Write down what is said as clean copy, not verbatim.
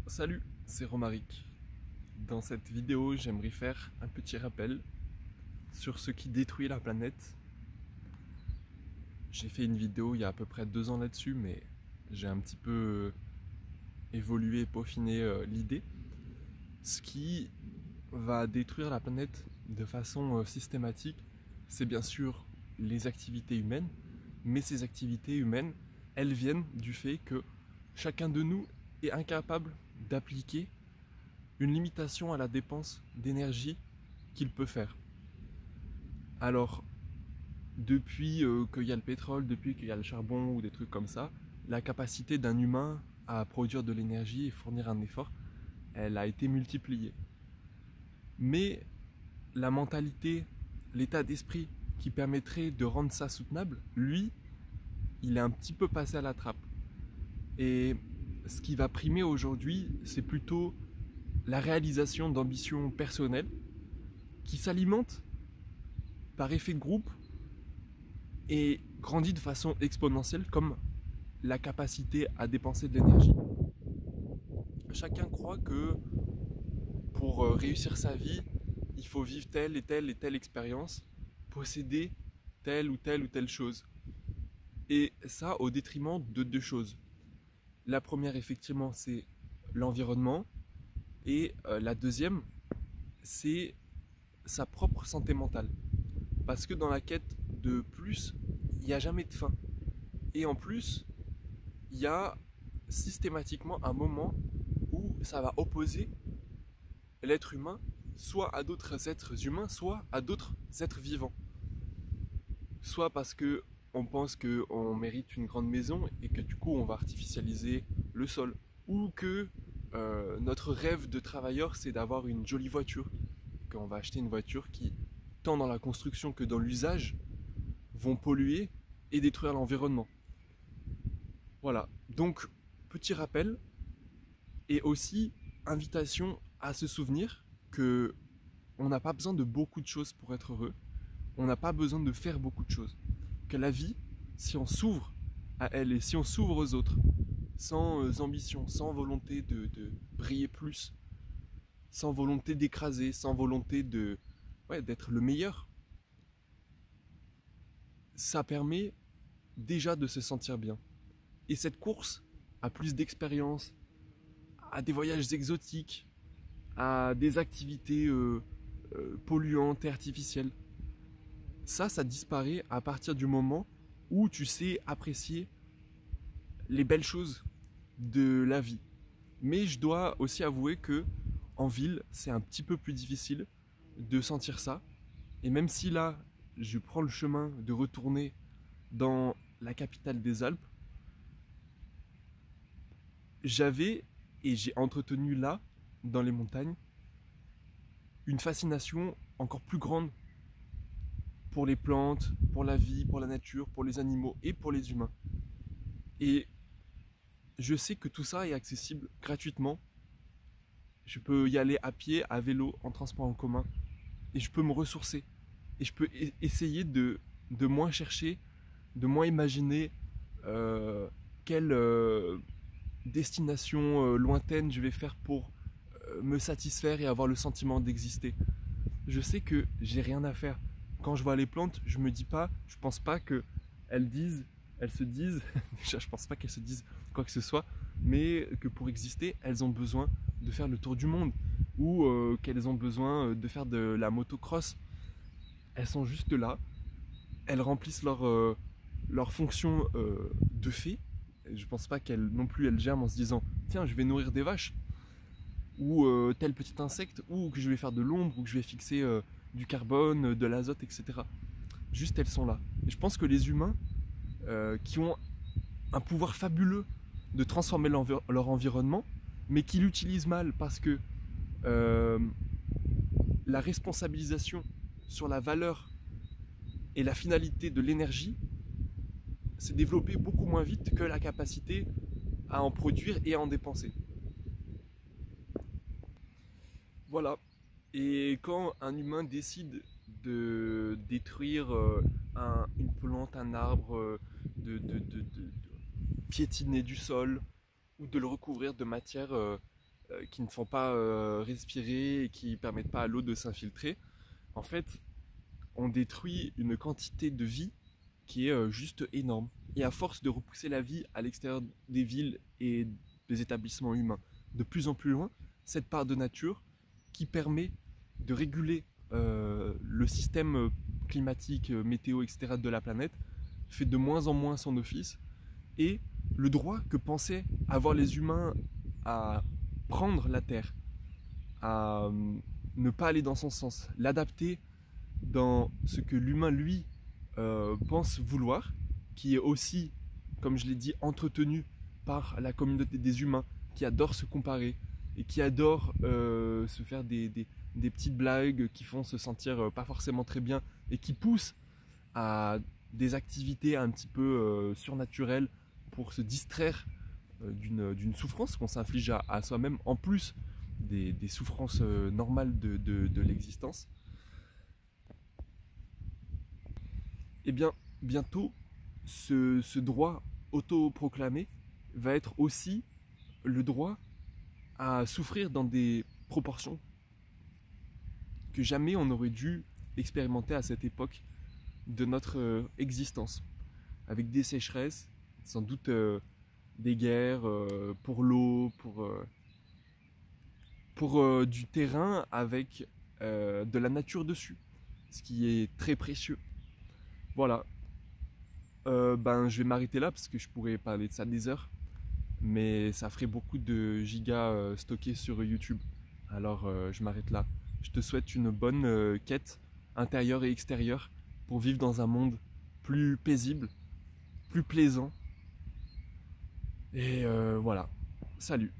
Salut, c'est Romaric. Dans cette vidéo, j'aimerais faire un petit rappel sur ce qui détruit la planète. J'ai fait une vidéo il y a à peu près 2 ans là-dessus, mais j'ai un petit peu évolué et peaufiné l'idée. Ce qui va détruire la planète de façon systématique, c'est bien sûr les activités humaines, mais ces activités humaines, elles viennent du fait que chacun de nous est incapable d'appliquer une limitation à la dépense d'énergie qu'il peut faire. Alors, depuis qu'il y a le pétrole, depuis qu'il y a le charbon ou des trucs comme ça, la capacité d'un humain à produire de l'énergie et fournir un effort, elle a été multipliée. Mais la mentalité, l'état d'esprit qui permettrait de rendre ça soutenable, lui, il est un petit peu passé à la trappe. Et ce qui va primer aujourd'hui, c'est plutôt la réalisation d'ambitions personnelles qui s'alimentent par effet de groupe et grandit de façon exponentielle comme la capacité à dépenser de l'énergie. Chacun croit que pour réussir sa vie, il faut vivre telle et telle expérience, posséder telle ou telle chose. Et ça au détriment de deux choses. La première, effectivement, c'est l'environnement. Et la deuxième, c'est sa propre santé mentale. Parce que dans la quête de plus, il n'y a jamais de fin. Et en plus, il y a systématiquement un moment où ça va opposer l'être humain soit à d'autres êtres humains, soit à d'autres êtres vivants. Soit parce que on pense qu'on mérite une grande maison et que du coup on va artificialiser le sol. Ou que notre rêve de travailleur c'est d'avoir une jolie voiture. Qu'on va acheter une voiture qui, tant dans la construction que dans l'usage, vont polluer et détruire l'environnement. Voilà, donc petit rappel et aussi invitation à se souvenir que on n'a pas besoin de beaucoup de choses pour être heureux, on n'a pas besoin de faire beaucoup de choses. Que la vie, si on s'ouvre à elle et si on s'ouvre aux autres, sans ambition, sans volonté de briller plus, sans volonté d'écraser, sans volonté d'être le meilleur, ça permet déjà de se sentir bien. Et cette course à plus d'expérience, à des voyages exotiques, à des activités polluantes et artificielles, ça disparaît à partir du moment où tu sais apprécier les belles choses de la vie. Mais je dois aussi avouer que en ville, c'est un petit peu plus difficile de sentir ça. Et même si là, je prends le chemin de retourner dans la capitale des Alpes, j'avais et j'ai entretenu là, dans les montagnes, une fascination encore plus grande pour les plantes, pour la vie, pour la nature, pour les animaux et pour les humains. Et je sais que tout ça est accessible gratuitement. Je peux y aller à pied, à vélo, en transport en commun. Et je peux me ressourcer. Et je peux essayer de moins chercher, de moins imaginer quelle destination lointaine je vais faire pour me satisfaire et avoir le sentiment d'exister. Je sais que j'ai rien à faire. Quand je vois les plantes, je pense pas que elles se disent, déjà je pense pas qu'elles se disent quoi que ce soit, mais que pour exister, elles ont besoin de faire le tour du monde ou qu'elles ont besoin de faire de la motocross. Elles sont juste là, elles remplissent leur fonction de fée. Je pense pas qu'elles non plus elles germent en se disant tiens je vais nourrir des vaches ou tel petit insecte ou que je vais faire de l'ombre ou que je vais fixer du carbone, de l'azote, etc. Juste elles sont là. Et je pense que les humains qui ont un pouvoir fabuleux de transformer leur environnement, mais qui l'utilisent mal parce que euh, la responsabilisation sur la valeur et la finalité de l'énergie s'est développée beaucoup moins vite que la capacité à en produire et à en dépenser. Voilà. Et quand un humain décide de détruire une plante, un arbre, de piétiner du sol ou de le recouvrir de matière qui ne font pas respirer et qui ne permettent pas à l'eau de s'infiltrer, en fait, on détruit une quantité de vie qui est juste énorme. Et à force de repousser la vie à l'extérieur des villes et des établissements humains de plus en plus loin, cette part de nature qui permet de réguler le système climatique, météo, etc. de la planète, fait de moins en moins son office. Et le droit que pensaient avoir les humains à prendre la Terre, à ne pas aller dans son sens, l'adapter dans ce que l'humain, lui, pense vouloir, qui est aussi, comme je l'ai dit, entretenu par la communauté des humains, qui adore se comparer et qui adore se faire des petites blagues qui font se sentir pas forcément très bien et qui poussent à des activités un petit peu surnaturelles pour se distraire d'une souffrance qu'on s'inflige à soi-même, en plus des souffrances normales de l'existence. Et bien, bientôt, ce droit autoproclamé va être aussi le droit à souffrir dans des proportions que jamais on n'aurait dû expérimenter à cette époque de notre existence. Avec des sécheresses, sans doute des guerres pour l'eau, pour du terrain avec de la nature dessus, ce qui est très précieux. Voilà, je vais m'arrêter là parce que je pourrais parler de ça des heures, mais ça ferait beaucoup de gigas stockés sur YouTube. Alors je m'arrête là. Je te souhaite une bonne quête intérieure et extérieure pour vivre dans un monde plus paisible, plus plaisant. Et voilà, salut.